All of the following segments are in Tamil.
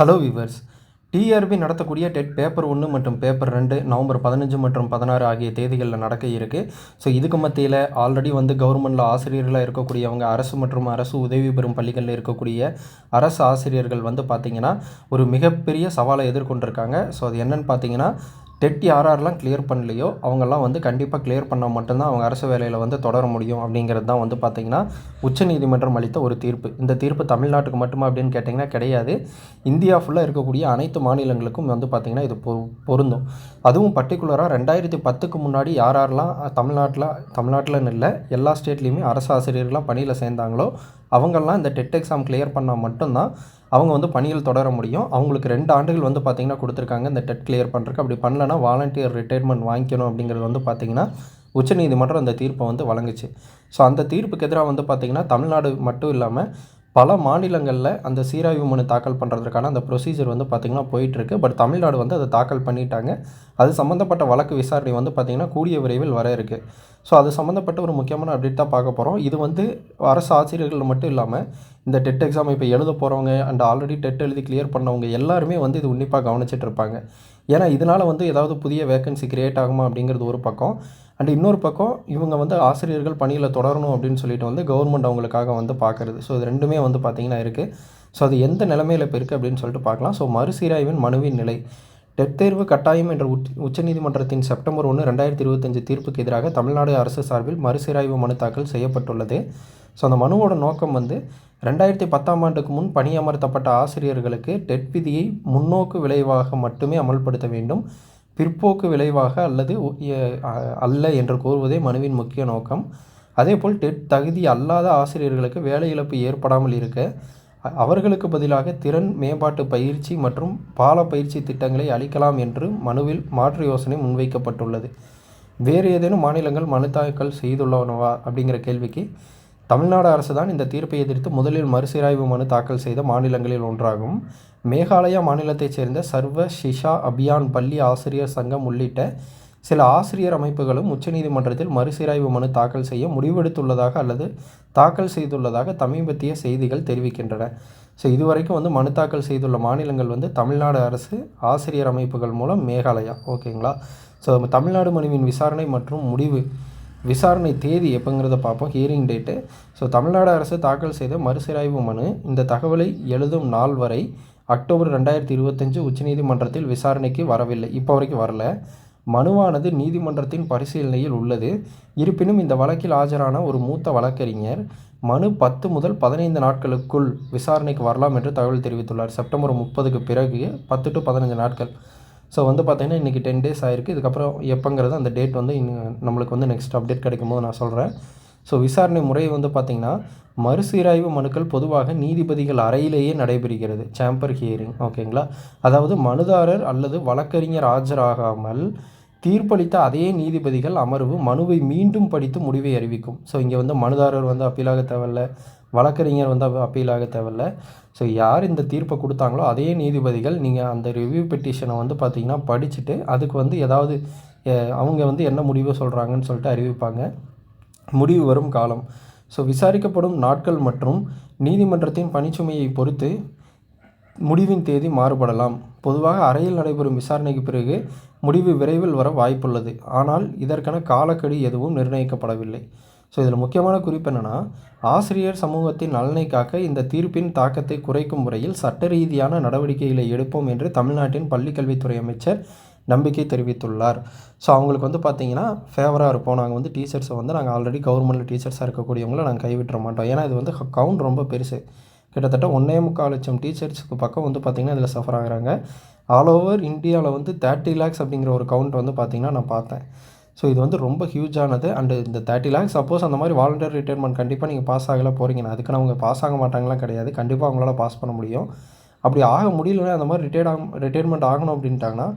Hello viewers. டிஆர்பி நடத்தக்கூடிய டெட் பேப்பர் 1 மற்றும் பேப்பர் 2 நவம்பர் 15 மற்றும் 16 ஆகிய தேதிகளில் நடக்க இருக்குது. ஸோ இதுக்கு மத்தியில் ஆல்ரெடி கவர்மெண்டில் ஆசிரியர்களாக இருக்கக்கூடியவங்க, அரசு மற்றும் அரசு உதவி பெறும் பள்ளிகளில் இருக்கக்கூடிய அரசு ஆசிரியர்கள் பார்த்திங்கன்னா ஒரு மிகப்பெரிய சவாலை எதிர்கொண்டிருக்காங்க. ஸோ அது என்னென்னு பார்த்தீங்கன்னா, டெட் யாரெல்லாம் கிளியர் பண்ணலையோ அவங்கெல்லாம் கண்டிப்பாக கிளியர் பண்ணால் மட்டும்தான் அவங்க அரசு வேலையில் தொடர முடியும் அப்படிங்கிறது தான் பார்த்திங்கன்னா உச்சநீதிமன்றம் அளித்த ஒரு தீர்ப்பு. இந்த தீர்ப்பு தமிழ்நாட்டுக்கு மட்டுமா அப்படின்னு கேட்டிங்கன்னா கிடையாது. இந்தியா ஃபுல்லாக இருக்கக்கூடிய அனைத்து மாநிலங்களுக்கும் பார்த்திங்கன்னா இது பொருந்தும். அதுவும் பர்டிகுலராக 2010க்கு முன்னாடி யாரெல்லாம் தமிழ்நாட்டில்னு இல்லை, எல்லா ஸ்டேட்லேயுமே அரசு ஆசிரியர்களாக பணியில் சேர்ந்தாங்களோ அவங்கெல்லாம் இந்த டெட் எக்ஸாம் கிளியர் பண்ணால் மட்டும்தான் அவங்க பணியில் தொடர முடியும். அவங்களுக்கு 2 ஆண்டுகள் பார்த்திங்கன்னா கொடுத்துருக்காங்க இந்த டெட் கிளியர் பண்ணுறதுக்கு. அப்படி பண்ணலன்னா வாலண்டியர் ரிட்டையர்மெண்ட் வாங்கிக்கணும் அப்படிங்கிறது பார்த்திங்கன்னா உச்சநீதிமன்றம் அந்த தீர்ப்பை வழங்குச்சு. ஸோ அந்த தீர்ப்புக்கு எதிராக பார்த்திங்கன்னா தமிழ்நாடு மட்டும் இல்லாமல் பல மாநிலங்களில் அந்த சீராய்வு மனு தாக்கல் பண்ணுறதுக்கான அந்த ப்ரொசீஜர் பார்த்திங்கன்னா போயிட்டுருக்கு. பட் தமிழ்நாடு அதை தாக்கல் பண்ணிட்டாங்க. அது சம்மந்தப்பட்ட வழக்கு விசாரணை பார்த்திங்கன்னா கூடிய விரைவில் வர இருக்குது. ஸோ அது சம்மந்தப்பட்ட ஒரு முக்கியமான அப்டேட் தான் பார்க்க போகிறோம். இது அரசு ஆசிரியர்கள் மட்டும் இல்லாமல் இந்த டெட் எக்ஸாம் இப்போ எழுத போகிறவங்க அண்ட் ஆல்ரெடி டெட் எழுதி கிளியர் பண்ணவங்க எல்லாருமே இது உன்னிப்பாக கவனிச்சிட்டு இருப்பாங்க. ஏன்னா இதனால் ஏதாவது புதிய வேக்கன்சி கிரியேட் ஆகுமா அப்படிங்கிறது ஒரு பக்கம். அண்ட் இன்னொரு பக்கம் இவங்க ஆசிரியர்கள் பணியில் தொடரணும் அப்படின்னு சொல்லிட்டு கவர்மெண்ட் அவங்களுக்காக பார்க்குறது. ஸோ இது ரெண்டுமே பார்த்திங்கன்னா இருக்குது. ஸோ அது எந்த நிலைமையில் இப்போ இருக்குது அப்படின்னு சொல்லிட்டு பார்க்கலாம். ஸோ மறுசீராய்வின் மனுவின் நிலை. டெட் தேர்வு கட்டாயம் என்ற உச்சநீதிமன்றத்தின் செப்டம்பர் 1, 2025 தீர்ப்புக்கு எதிராக தமிழ்நாடு அரசு சார்பில் மறுசீராய்வு மனு தாக்கல் செய்யப்பட்டுள்ளது. ஸோ அந்த மனுவோட நோக்கம் 2010ஆம் ஆண்டுக்கு முன் பணியமர்த்தப்பட்ட ஆசிரியர்களுக்கு டெட் விதியை முன்னோக்கு விளைவாக மட்டுமே அமல்படுத்த வேண்டும், பிற்போக்கு விளைவாக அல்ல என்று கூறுவதே மனுவின் முக்கிய நோக்கம். அதேபோல் டெட் தகுதி அல்லாத ஆசிரியர்களுக்கு வேலை இழப்பு ஏற்படாமல் இருக்க அவர்களுக்கு பதிலாக திறன் மேம்பாட்டு பயிற்சி மற்றும் பால பயிற்சி திட்டங்களை அளிக்கலாம் என்று மனுவில் மாற்று யோசனை முன்வைக்கப்பட்டுள்ளது. வேறு ஏதேனும் மாநிலங்கள் மனு தாக்கல் செய்துள்ளனவா அப்படிங்கிற கேள்விக்கு தமிழ்நாடு அரசு தான் இந்த தீர்ப்பை எதிர்த்து முதலில் மறுசீராய்வு மனு தாக்கல் செய்த மாநிலங்களில் ஒன்றாகும். மேகாலயா மாநிலத்தைச் சேர்ந்த சர்வ ஷிஷா அபியான் பள்ளி ஆசிரியர் சங்கம் உள்ளிட்ட சில ஆசிரியர் அமைப்புகளும் உச்சநீதிமன்றத்தில் மறுசீராய்வு மனு தாக்கல் செய்ய முடிவெடுத்துள்ளதாக அல்லது தாக்கல் செய்துள்ளதாக சமீபத்திய செய்திகள் தெரிவிக்கின்றன. ஸோ இதுவரைக்கும் மனு தாக்கல் செய்துள்ள மாநிலங்கள் தமிழ்நாடு அரசு, ஆசிரியர் அமைப்புகள் மூலம் மேகாலயா. ஓகேங்களா? ஸோ தமிழ்நாடு மனுவின் விசாரணை மற்றும் முடிவு, விசாரணை தேதி எப்போங்கிறத பார்ப்போம். Hearing date. ஸோ தமிழ்நாடு அரசு தாக்கல் செய்த மறுசீராய்வு மனு இந்த தகவலை எழுதும் நாள் வரை அக்டோபர் 2025 உச்சநீதிமன்றத்தில் விசாரணைக்கு வரவில்லை. இப்போ வரைக்கும் வரல. மனுவானது நீதிமன்றத்தின் பரிசீலனையில் உள்ளது. இருப்பினும் இந்த வழக்கில் ஆஜரான ஒரு மூத்த வழக்கறிஞர் மனு 10 முதல் 15 நாட்களுக்குள் விசாரணைக்கு வரலாம் என்று தகவல் தெரிவித்துள்ளார். செப்டம்பர் 30க்கு பிறகு 10 to 15 நாட்கள். ஸோ பார்த்திங்கன்னா இன்றைக்கி 10 days ஆகிருக்கு. இதுக்கப்புறம் எப்போங்கிறது அந்த டேட் நம்மளுக்கு நெக்ஸ்ட் அப்டேட் கிடைக்கும் போது நான் சொல்கிறேன். ஸோ விசாரணை முறை பார்த்திங்கன்னா மறுசீராய்வு மனுக்கள் பொதுவாக நீதிபதிகள் அறையிலேயே நடைபெறுகிறது. Chamber hearing. ஓகேங்களா? அதாவது மனுதாரர் அல்லது வழக்கறிஞர் ஆஜராகாமல் தீர்ப்பளித்த அதே நீதிபதிகள் அமர்வு மனுவை மீண்டும் படித்து முடிவை அறிவிக்கும். ஸோ இங்கே மனுதாரர் அப்பீலாக தேவையில்ல, வழக்கறிஞர் அப்பீலாக தேவையில்ல. ஸோ யார் இந்த தீர்ப்பை கொடுத்தாங்களோ அதே நீதிபதிகள் நீங்கள் அந்த ரிவ்யூ பெட்டிஷனை பார்த்திங்கன்னா படிச்சுட்டு அதுக்கு ஏதாவது அவங்க என்ன முடிவு சொல்கிறாங்கன்னு சொல்லிட்டு அறிவிப்பாங்க. முடிவு வரும் காலம். ஸோ விசாரிக்கப்படும் நாட்கள் மற்றும் நீதிமன்றத்தின் பணிச்சுமையை பொறுத்து முடிவின் தேதி மாறுபடலாம். பொதுவாக அறையில் நடைபெறும் விசாரணைக்கு பிறகு முடிவு விரைவில் வர வாய்ப்புள்ளது. ஆனால் இதற்கான காலக்கெடு எதுவும் நிர்ணயிக்கப்படவில்லை. ஸோ இதில் முக்கியமான குறிப்பு என்னென்னா, ஆசிரியர் சமூகத்தின் நலனை காக்க இந்த தீர்ப்பின் தாக்கத்தை குறைக்கும் முறையில் சட்ட ரீதியான நடவடிக்கைகளை எடுப்போம் என்று தமிழ்நாட்டின் பள்ளிக்கல்வித்துறை அமைச்சர் நம்பிக்கை தெரிவித்துள்ளார். ஸோ அவங்களுக்கு பார்த்திங்கன்னா ஃபேவராக இருப்போம். நாங்கள் டீச்சர்ஸை நாங்கள் ஆல்ரெடி கவர்மெண்ட்டில் டீச்சர்ஸாக இருக்கக்கூடியவங்கள நாங்கள் கைவிட்டுற மாட்டோம். ஏன்னா இது கவுண்ட் ரொம்ப பெருசு. கிட்டத்தட்ட 1.25 லட்சம் டீச்சர்ஸுக்கு பக்கம் பார்த்திங்கன்னா இதில் சஃபர் ஆகிறாங்க. ஆல் ஓவர் இந்தியாவில் 30 lakhs அப்படிங்கிற ஒரு கவுண்ட் பார்த்திங்கன்னா நான் பார்த்தேன். ஸோ இது ரொம்ப ஹியூஜானது. அண்டு இந்த 30 lakhs சப்போஸ் அந்த மாதிரி வாலண்டியர் ரிட்டையர்மெண்ட் கண்டிப்பாக நீங்கள் பாஸ் ஆகல போகிறீங்கன்னா அதுக்குன்னு அவங்க பாஸ் ஆக மாட்டாங்கலாம் கிடையாது. கண்டிப்பாக அவங்களால பாஸ் பண்ண முடியும். அப்படி ஆக முடியலன்னா அந்த மாதிரி ரிட்டையர்மெண்ட் ஆகணும் அப்படின்ட்டாங்கன்னா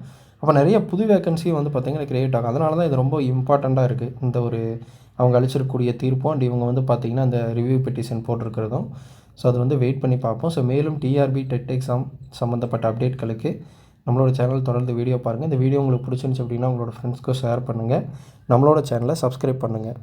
அப்போ நிறைய புது வேக்கன்சி பார்த்திங்கன்னா கிரியேட் ஆகும். அதனால தான் இது ரொம்ப இம்பார்ட்டண்ட்டாக இருக்குது. இந்த ஒரு அவங்க அளிச்சிருக்கக்கூடிய தீர்ப்பும் அண்ட் இவங்க பார்த்திங்கன்னா அந்த ரிவ்யூ பெட்டிஷன் போட்டிருக்கிறதும். ஸோ அது வெயிட் பண்ணி பார்ப்போம். ஸோ மேலும் டிஆர்பி டெட் எக்ஸாம் சம்மந்தப்பட்ட அப்டேட்களுக்கு நம்மளோட சேனல் தொடர்ந்து வீடியோ பாருங்கள். இந்த வீடியோ உங்களுக்கு பிடிச்சிருந்துச்சு அப்படின்னா உங்களோட ஃப்ரெண்ட்ஸ்க்கு ஷேர் பண்ணுங்கள். நம்மளோட சேனலை சப்ஸ்கிரைப் பண்ணுங்கள்.